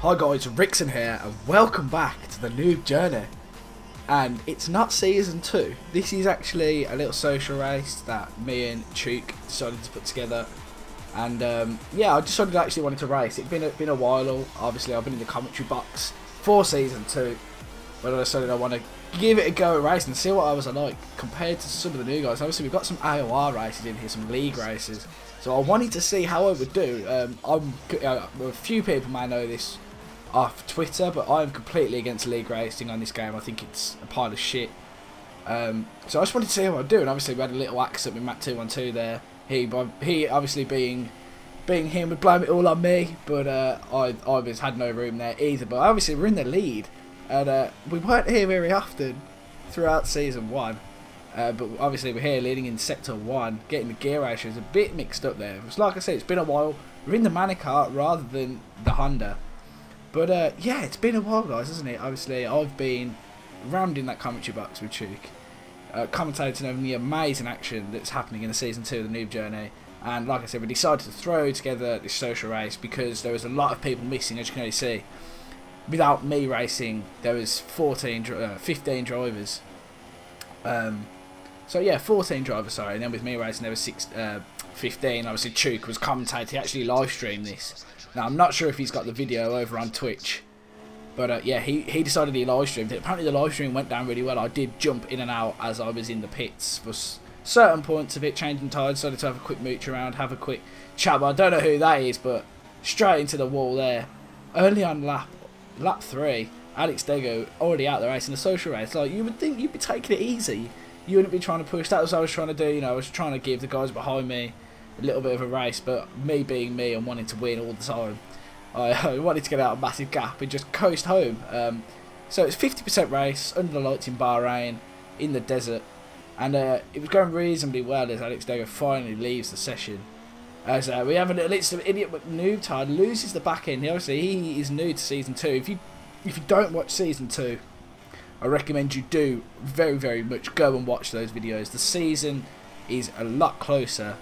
Hi guys, Rickson here and welcome back to the Noob Journey. And it's not season 2, this is actually a little social race that me and Chook decided to put together. And yeah, I decided I actually wanted to race. It's been a while, obviously I've been in the commentary box for season 2. But I decided I want to give it a go at racing and see what I was like compared to some of the new guys. Obviously we've got some AOR races in here, some league races. So I wanted to see how I would do. A few people may know this off Twitter, but I'm completely against league racing on this game. I think it's a pile of shit. So I just wanted to see how I'd do, and obviously we had a little accident with Matt212 there. He obviously being him would blame it all on me, but I had no room there either. But obviously we're in the lead, and we weren't here very often throughout season 1. But obviously we're here leading in sector 1, getting the gear ratios a bit mixed up there. It's like I said, it's been a while. We're in the Manicart rather than the Honda. But yeah, it's been a while, guys, hasn't it? Obviously, I've been rammed in that commentary box with Chook, commentating over the amazing action that's happening in the season 2 of the Noob Journey. And like I said, we decided to throw together this social race because there was a lot of people missing, as you can only see. Without me racing, there was 15 drivers. So yeah, 14 drivers, sorry, and then with me racing there was 15. Obviously Chook was commentating, he actually live streamed this. Now I'm not sure if he's got the video over on Twitch, but yeah, he decided he live streamed it. Apparently the live stream went down really well. I did jump in and out as I was in the pits for certain points of it, changing tyres, decided to have a quick mooch around, have a quick chat, but I don't know who that is, but straight into the wall there. Early on lap 3, Alex Dego already out the race in the social race. Like, you would think you'd be taking it easy. You wouldn't be trying to push. That was what I was trying to do, you know, I was trying to give the guys behind me a little bit of a race, but me being me and wanting to win all the time, I wanted to get out a massive gap and just coast home. So it's 50% race, under the lights in Bahrain, in the desert, and it was going reasonably well as Alex Dego finally leaves the session. As we have a little idiot Noob loses the back end. Obviously he is new to season 2. If you don't watch season 2, I recommend you do very, very much go and watch those videos. The season is a lot closer,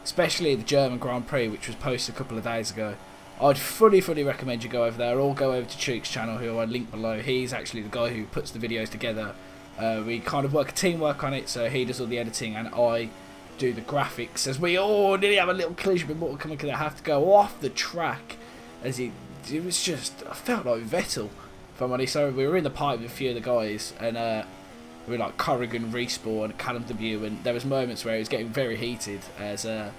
especially the German Grand Prix, which was posted a couple of days ago. I'd fully recommend you go over there, or go over to Chook's channel, who I link below. He's actually the guy who puts the videos together. We kind of work a teamwork on it, so he does all the editing and I do the graphics. As we all nearly have a little collision with Mortal Kombat, because I have to go off the track, as it was just, I felt like Vettel. So we were in the pipe with a few of the guys, and we were like Corrigan, Respawn, Callum W, and there was moments where it was getting very heated, as a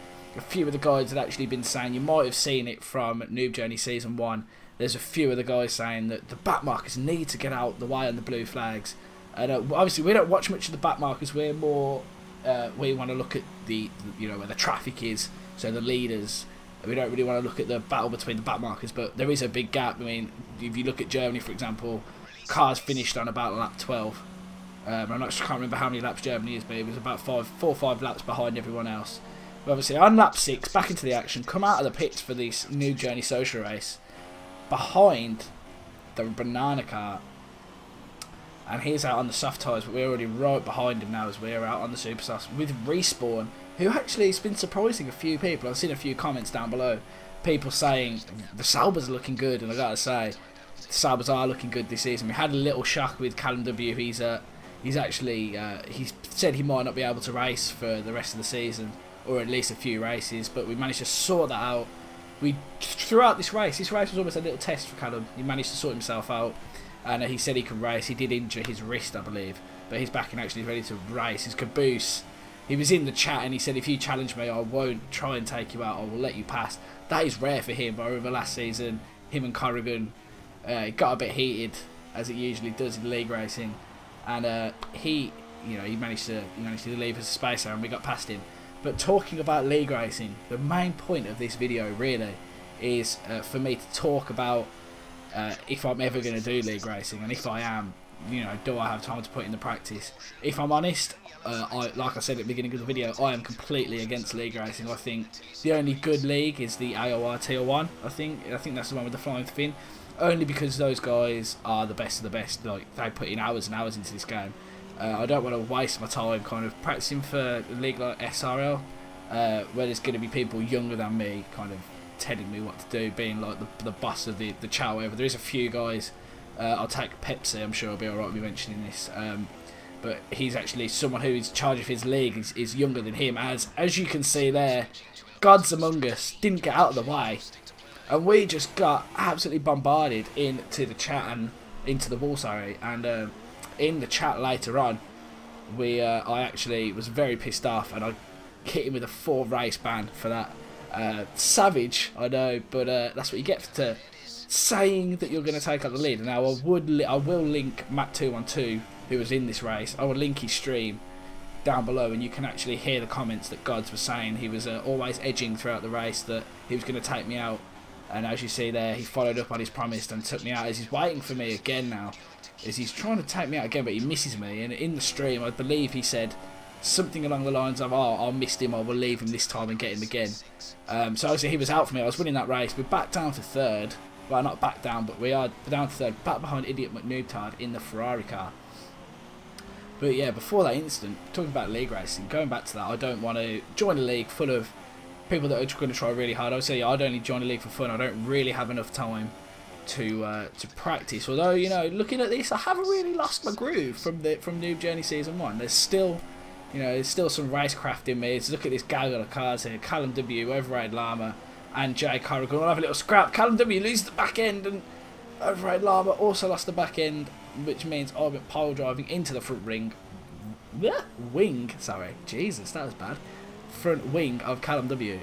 few of the guys had actually been saying, you might have seen it from Noob Journey Season 1, there's a few of the guys saying that the backmarkers need to get out the way on the blue flags. And obviously we don't watch much of the backmarkers, we're more, we want to look at the, you know, where the traffic is, so the leaders. We don't really want to look at the battle between the backmarkers, but there is a big gap. I mean, if you look at Germany, for example, cars finished on about lap 12. I can't remember how many laps Germany is, but it was about 4 or 5 laps behind everyone else. But obviously, on lap 6, back into the action, come out of the pits for this Noob Journey social race, behind the banana cart. And he's out on the soft tyres, but we're already right behind him now as we're out on the super softs with Respawn, who actually has been surprising a few people. I've seen a few comments down below, people saying the Saubers are looking good, and I gotta say, the Saubers are looking good this season. We had a little shock with Callum W. He's actually he's said he might not be able to race for the rest of the season, or at least a few races, but we managed to sort that out. Throughout this race was almost a little test for Callum. He managed to sort himself out, and he said he could race. He did injure his wrist, I believe, but he's back and actually ready to race. His caboose, he was in the chat and he said, if you challenge me, I won't try and take you out, I will let you pass. That is rare for him. I remember last season, him and Corrigan, it got a bit heated, as it usually does in league racing, and he managed to leave us a space there and we got past him. But talking about league racing, the main point of this video really is for me to talk about if I'm ever going to do league racing, and if I am, you know, do I have time to put in the practice? If I'm honest, like I said at the beginning of the video, I am completely against league racing. I think the only good league is the AOR Tier 1. I think that's the one with the flying fin, only because those guys are the best of the best. Like, they put in hours and hours into this game. I don't want to waste my time kind of practicing for a league like SRL, where there's going to be people younger than me kind of telling me what to do, being like the boss of the chat. However, there is a few guys. I'll take Pepsi. I'm sure I'll be alright with me mentioning this. But he's actually someone who is in charge of his league. Is younger than him, as you can see there. Gods Among Us didn't get out of the way, and we just got absolutely bombarded into the chat and into the wall. Sorry, and in the chat later on, I actually was very pissed off, and I hit him with a 4 race ban for that. Savage, I know, but that's what you get for saying that you're going to take up the lead. Now I will link Matt212, who was in this race. I will link his stream down below, and you can actually hear the comments that Gods was saying. He was always edging throughout the race that he was going to take me out, and as you see there, he followed up on his promise and took me out, as he's waiting for me again now, as he's trying to take me out again, but he misses me. And in the stream, I believe he said something along the lines of, oh, I missed him, I will leave him this time and get him again. So obviously he was out for me. I was winning that race. We're back down to 3rd. Well, not back down, but we are down to 3rd, back behind Idiot McNoobtard in the Ferrari car. But yeah, before that incident, talking about league racing, going back to that, I don't want to join a league full of people that are just going to try really hard. I would say I'd only join a league for fun. I don't really have enough time to practice. Although, you know, looking at this, I haven't really lost my groove from Noob Journey Season 1. There's still, you know, there's still some racecraft in me. Look at this gaggle of cars here. Callum W, Overrated Llama, and Jay Corrigan will have a little scrap. Callum W loses the back end, and Overrated Llama also lost the back end, which means I went pile driving into the front wing. Sorry, Jesus, that was bad. Front wing of Callum W,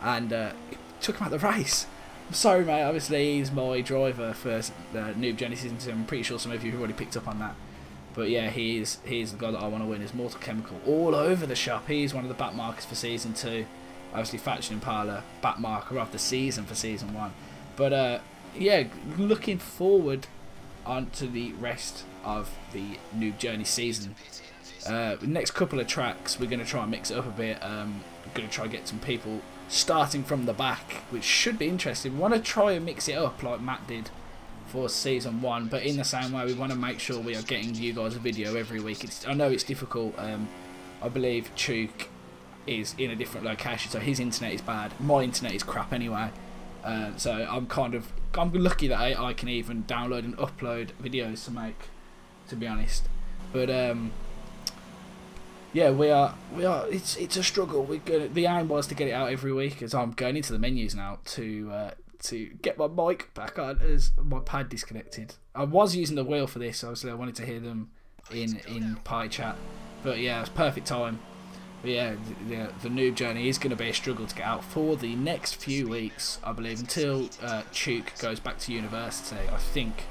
and it took him out the race. I'm sorry, mate. Obviously, he's my driver for Noob Journey Season 2. I'm pretty sure some of you have already picked up on that. But yeah, he's the guy that I want to win. Is Mortal Chemical all over the shop. He's one of the back markers for Season 2. Obviously, Faction Impala back marker of the season for Season 1. But yeah, looking forward onto the rest of the Noob Journey season. Next couple of tracks, we're going to try and mix it up a bit. We're going to try and get some people starting from the back, which should be interesting. We want to try and mix it up like Matt did for Season 1, but in the same way, we want to make sure we are getting you guys a video every week. I know it's difficult. I believe Chook is in a different location, so his internet is bad. My internet is crap anyway. So I'm lucky that I can even download and upload videos to make, to be honest. But yeah, we are. It's a struggle. The aim was to get it out every week, as I'm going into the menus now to get my mic back on, as my pad disconnected. I was using the wheel for this, obviously I wanted to hear them in pie chat. But yeah, it's perfect time. But yeah, the Noob Journey is going to be a struggle to get out for the next few weeks, I believe, until Chook goes back to university, I think.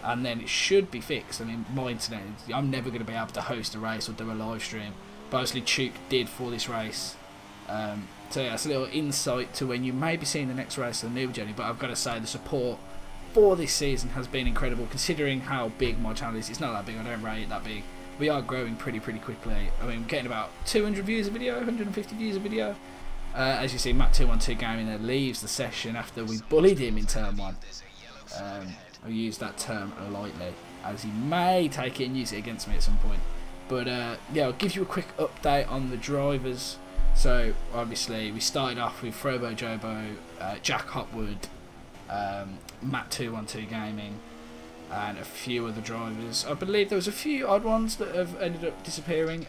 And then it should be fixed. I mean, my internet, I'm never going to be able to host a race or do a live stream. But obviously Chook did for this race. So yeah, it's a little insight to when you may be seeing the next race of the Noob Journey. But I've got to say, the support for this season has been incredible, considering how big my channel is. It's not that big, I don't rate it that big. We are growing pretty quickly. I mean, we're getting about 200 views a video, 150 views a video. As you see, Matt212 Gaming there leaves the session after we bullied him in turn 1. I use that term lightly, as he may take it and use it against me at some point. But yeah, I'll give you a quick update on the drivers. So obviously we started off with Frobo Jobo, Jack Hopwood, Matt212 Gaming, and a few other drivers. I believe there was a few odd ones that have ended up disappearing.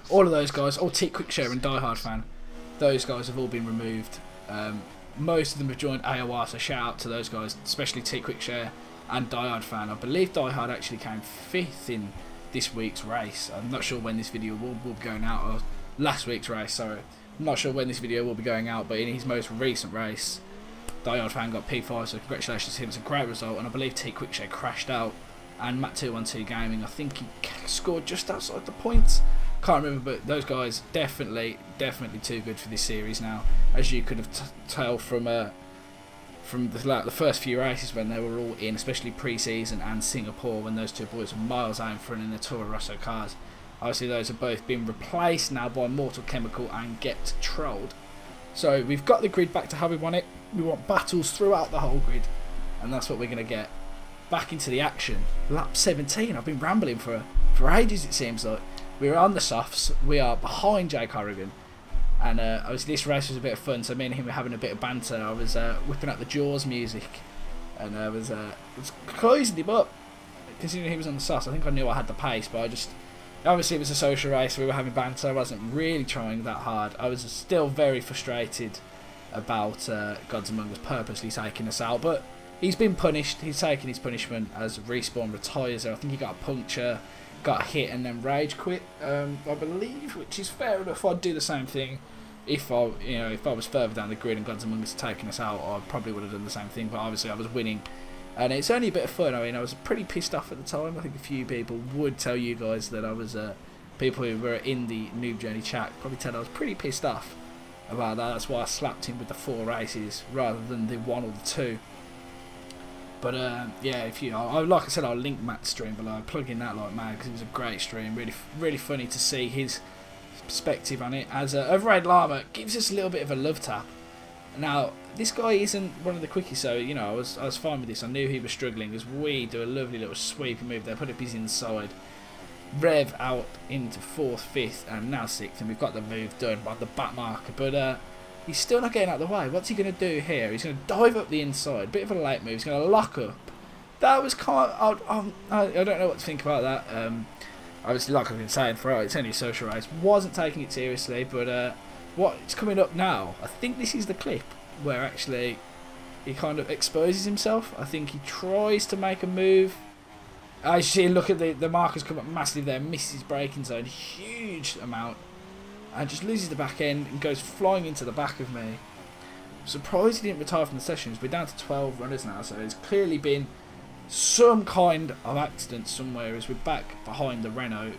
All of those guys, T Quickshare and Die Hard Fan, those guys have all been removed. Most of them have joined AOR, so shout out to those guys, especially T Quickshare and Die Hard Fan. I believe Die Hard actually came 5th in this week's race. I'm not sure when this video will be going out, or last week's race, sorry. I'm not sure when this video will be going out, but in his most recent race, Die Hard Fan got P5, so congratulations to him. It's a great result, and I believe T Quickshare crashed out, and Matt212 Gaming, I think he scored just outside the points. Can't remember, but those guys definitely too good for this series now, as you could have tell from the first few races when they were all in, especially pre-season and Singapore, when those two boys were miles out in front in the Toro Rosso cars. Obviously those have both been replaced now by Mortal Chemical and Get Trolled. So we've got the grid back to how we want it. We want battles throughout the whole grid, and that's what we're going to get. Back into the action. Lap 17. I've been rambling for ages, it seems like. We're on the softs. We are behind Jay Corrigan, And obviously this race was a bit of fun, so me and him were having a bit of banter. I was whipping out the Jaws music, and I was closing him up, considering he was on the sauce. I think I knew I had the pace, but I just, obviously it was a social race, we were having banter, I wasn't really trying that hard. I was still very frustrated about Gods Among Us purposely taking us out, but he's been punished, he's taken his punishment as Respawn retires. I think he got a puncture, got hit and then rage quit, I believe, which is fair enough. I'd do the same thing if I was further down the grid and Gods Among Us had taken us out. I probably would have done the same thing, but obviously I was winning, and it's only a bit of fun. I mean, I was pretty pissed off at the time. I think a few people would tell you guys that I was people who were in the Noob Journey chat probably tell I was pretty pissed off about that. That's why I slapped him with the 4 races rather than the 1 or the 2. But yeah, if you, like I said, I'll link Matt's stream below. Plug in that like mad because it was a great stream. Really funny to see his perspective on it. As Overrated Llama gives us a little bit of a love tap. Now this guy isn't one of the quickies, so you know I was fine with this. I knew he was struggling as we do a lovely little sweeping move there. Put up his inside, rev out into 4th, 5th, and now 6th, and we've got the move done by the back marker. But he's still not getting out of the way. What's he going to do here? He's going to dive up the inside. Bit of a late move. He's going to lock up. That was kind of, I don't know what to think about that. Obviously, like I've been saying throughout, it's only a social race. Wasn't taking it seriously, but what's coming up now, I think this is the clip where actually he kind of exposes himself. I think he tries to make a move. As you see, look at the markers come up massive there. Misses his braking zone. Huge amount. And just loses the back end and goes flying into the back of me. I'm surprised he didn't retire from the sessions. We're down to 12 runners now, so there's clearly been some kind of accident somewhere as we're back behind the Renault.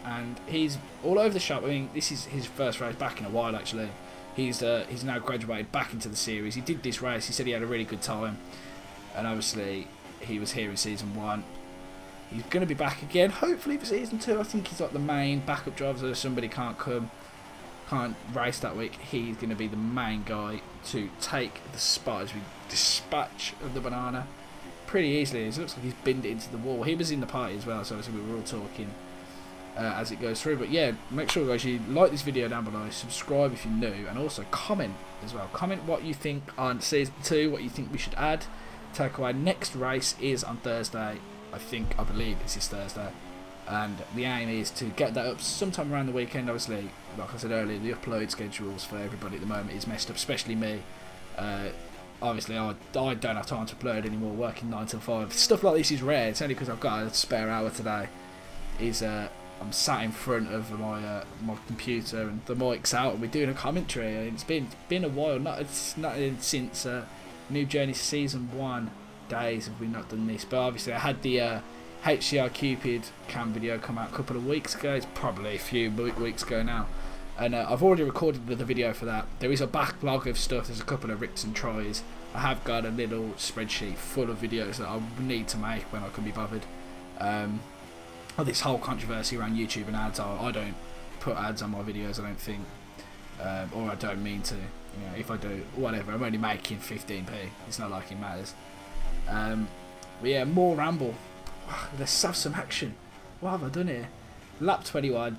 And he's all over the shop. I mean, this is his first race back in a while, actually. He's now graduated back into the series. He did this race. He said he had a really good time. And obviously, he was here in Season 1. He's going to be back again, hopefully for Season 2. I think he's like the main backup driver, so if somebody can't race that week, he's going to be the main guy to take the spot as we dispatch of the banana pretty easily. It looks like he's binned it into the wall. He was in the party as well, so obviously we were all talking as it goes through. But yeah, make sure guys you like this video down below, subscribe if you're new, and also comment as well. Comment what you think on Season 2, what you think we should add, take away. Next race is on Thursday. I believe this is Thursday. And the aim is to get that up sometime around the weekend. Obviously, like I said earlier, the upload schedules for everybody at the moment is messed up, especially me. Obviously, I don't have time to upload anymore, working 9 till 5. Stuff like this is rare. It's only because I've got a spare hour today. I'm sat in front of my computer and the mic's out and we're doing a commentary. And it's been a while. Not since Noob Journey Season 1 days have we not done this. But obviously, I had the HCR Cupid cam video come out a couple of weeks ago. It's probably a few weeks ago now, and I've already recorded the video for that. There is a backlog of stuff. There's a couple of rips and tries. I have got a little spreadsheet full of videos that I need to make when I can be bothered. This whole controversy around YouTube and ads, I don't put ads on my videos, I don't think, or I don't mean to. You know, if I do, whatever. I'm only making 15p. It's not like it matters. But yeah, more ramble. Let's have some action. What have I done here? Lap 21.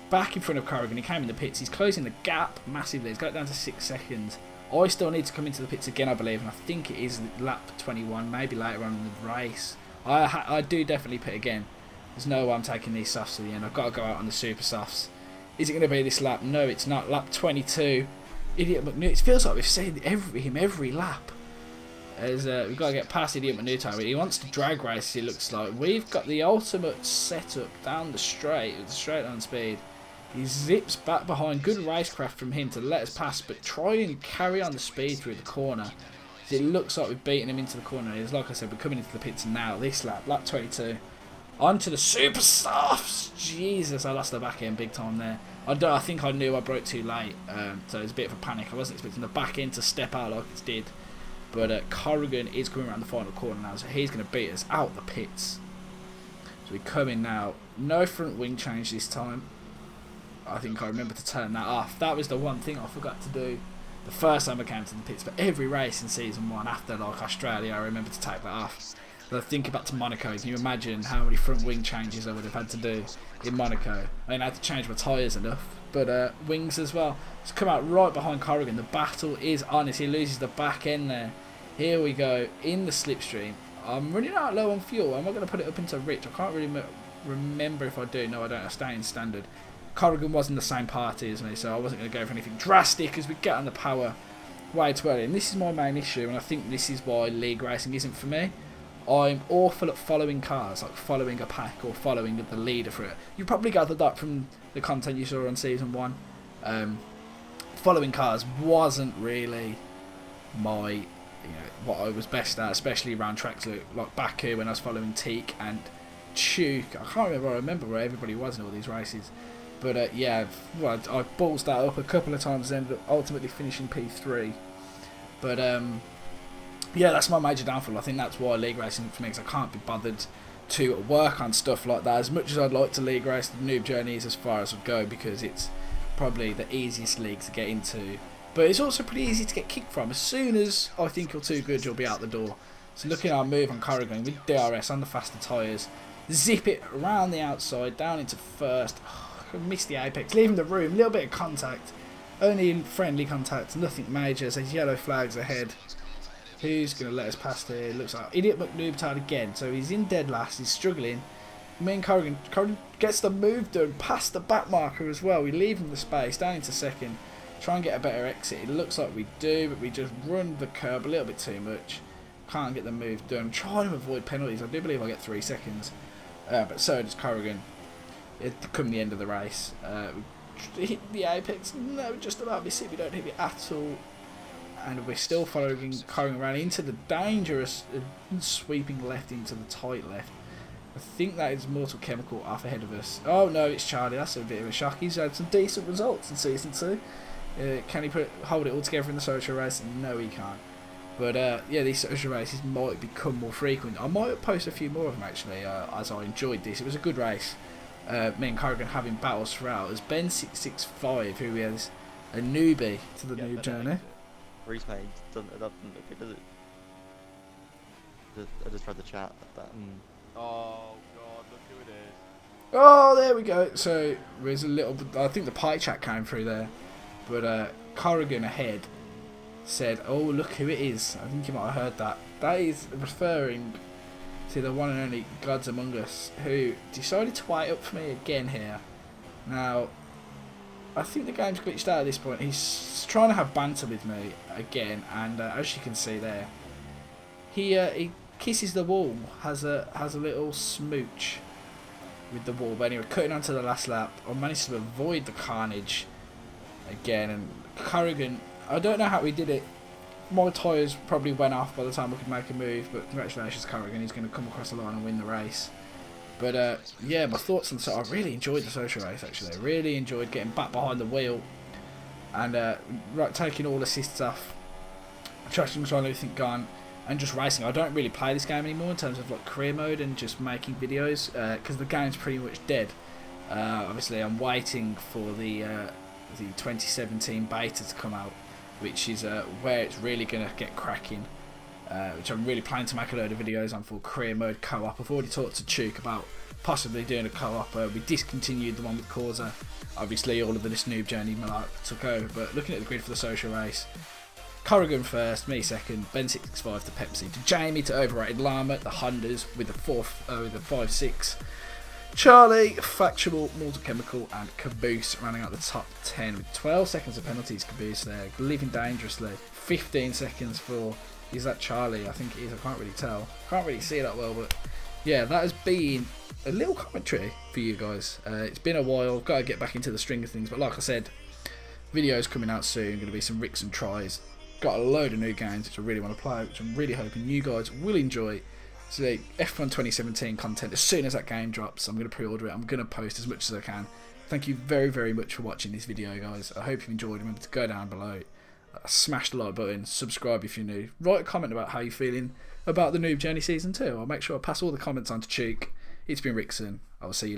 Back in front of Corrigan. He came in the pits. He's closing the gap massively. He's got it down to 6 seconds. I still need to come into the pits again, I believe. And I think it is lap 21. Maybe later on in the race. I do definitely pit again. There's no way I'm taking these softs to the end. I've got to go out on the super softs. Is it going to be this lap? No, it's not. Lap 22. Idiot McNew. It feels like we've seen him every lap. As we've got to get past Idiot Manuto. He wants to drag race, it looks like. We've got the ultimate setup down the straight with the straight line speed. He zips back behind. Good racecraft from him to let us pass, but try and carry on the speed through the corner. It looks like we've beaten him into the corner. As like I said, we're coming into the pits now. This lap 22. On to the super softs. Jesus, I lost the back end big time there. I think I knew I broke too late, so it was a bit of a panic. I wasn't expecting the back end to step out like it did. But Corrigan is coming around the final corner now, so he's going to beat us out the pits. So we come in now. No front wing change this time. I think I remember to turn that off. That was the one thing I forgot to do the first time I came to the pits. But every race in Season 1 after like Australia, I remember to take that off. I think back to Monaco. Can you imagine how many front wing changes I would have had to do in Monaco? I mean, I had to change my tyres enough, but wings as well. It's come out right behind Corrigan. The battle is on. He loses the back end there. Here we go in the slipstream. I'm running out low on fuel. Am I going to put it up into rich? I can't really remember if I do. No, I don't. I stay in standard. Corrigan wasn't the same party as me, so I wasn't going to go for anything drastic as we get on the power way too early. And this is my main issue, and I think this is why league racing isn't for me. I'm awful at following cars, like following a pack or following the leader for it. You probably gathered that from the content you saw on Season 1. Following cars wasn't really my, what I was best at, especially around tracks like Baku when I was following Teak and Chuk. I can't remember where everybody was in all these races. But yeah, well, I ballsed that up a couple of times and ended up ultimately finishing P3. But yeah, that's my major downfall. I think that's why league racing for me, because I can't be bothered to work on stuff like that. As much as I'd like to league race, the Noob Journey is as far as I'd go because it's probably the easiest league to get into. But it's also pretty easy to get kicked from. As soon as I think you're too good, you'll be out the door. So looking at our move on Corrigan with DRS on the faster tyres, zip it around the outside, down into first. Missed the apex, leaving the room, little bit of contact, only friendly contact, nothing major. There's yellow flags ahead. Who's going to let us past here? Looks like Idiot McNoobtard again, so he's in dead last, he's struggling. Me and Corrigan gets the move done past the back marker as well. We leave him the space, down into second, try and get a better exit. It looks like we do, but we just run the curb a little bit too much. Can't get the move done. Trying to avoid penalties. I do believe I get 3 seconds, but so does Corrigan. It come the end of the race. We hit the apex. No, just about miss it. We don't hit it at all. And we're still following Corrigan around into the dangerous sweeping left into the tight left. I think that is Mortal Chemical off ahead of us. Oh no, it's Charlie. That's a bit of a shock. He's had some decent results in Season 2. Can he hold it all together in the social race? No, he can't. But yeah, these social races might become more frequent. I might post a few more of them actually, as I enjoyed this. It was a good race. Me and Corrigan having battles throughout. As Ben665, who is a newbie to the Noob Journey. Race page doesn't look good, does it? I just read the chat. Oh god, look who it is. Oh, there we go. So there's a little bit. I think the pie chat came through there, but Corrigan ahead said, "Oh, look who it is." I think you might have heard that. That is referring to the one and only Gods Among Us, who decided to wait up for me again here. Now, I think the game's glitched out at this point. He's trying to have banter with me again, and as you can see there, he kisses the wall, has a little smooch with the wall. But anyway, cutting onto the last lap, I managed to avoid the carnage again. And Corrigan, I don't know how he did it. My tyres probably went off by the time I could make a move, but congratulations Corrigan, he's going to come across the line and win the race. But yeah, my thoughts on I really enjoyed the social race actually. I really enjoyed getting back behind the wheel and taking all assists off, trying everything gone, and just racing. I don't really play this game anymore in terms of like career mode and just making videos because the game's pretty much dead. Obviously I'm waiting for the 2017 beta to come out, which is where it's really going to get cracking, which I'm really planning to make a load of videos on for career mode co-op. I've already talked to Chuk about possibly doing a co-op. We discontinued the one with Corsa. Obviously all of this Noob Journey Malark took over, but looking at the grid for the social race, Corrigan first, me second, Ben665 to Pepsi, to Jamie to Overrated Llama, the Hondas with the 5-6, Charlie, Factual, Mortal Chemical, and Caboose rounding out the top 10 with 12 seconds of penalties. Caboose there, living dangerously. 15 seconds for, is that Charlie? I think it is, I can't really tell. Can't really see that well, but yeah, that has been a little commentary for you guys. It's been a while, got to get back into the swing of things, but like I said, videos coming out soon, going to be some Ricks and tries. Got a load of new games which I really want to play, which I'm really hoping you guys will enjoy. So the F1 2017 content, as soon as that game drops, I'm going to pre-order it. I'm going to post as much as I can. Thank you very, very much for watching this video, guys. I hope you enjoyed. Remember to go down below, smash the like button, subscribe if you're new. Write a comment about how you're feeling about the Noob Journey Season 2. I'll make sure I pass all the comments on to Chuk. It's been Rickson. I'll see you later.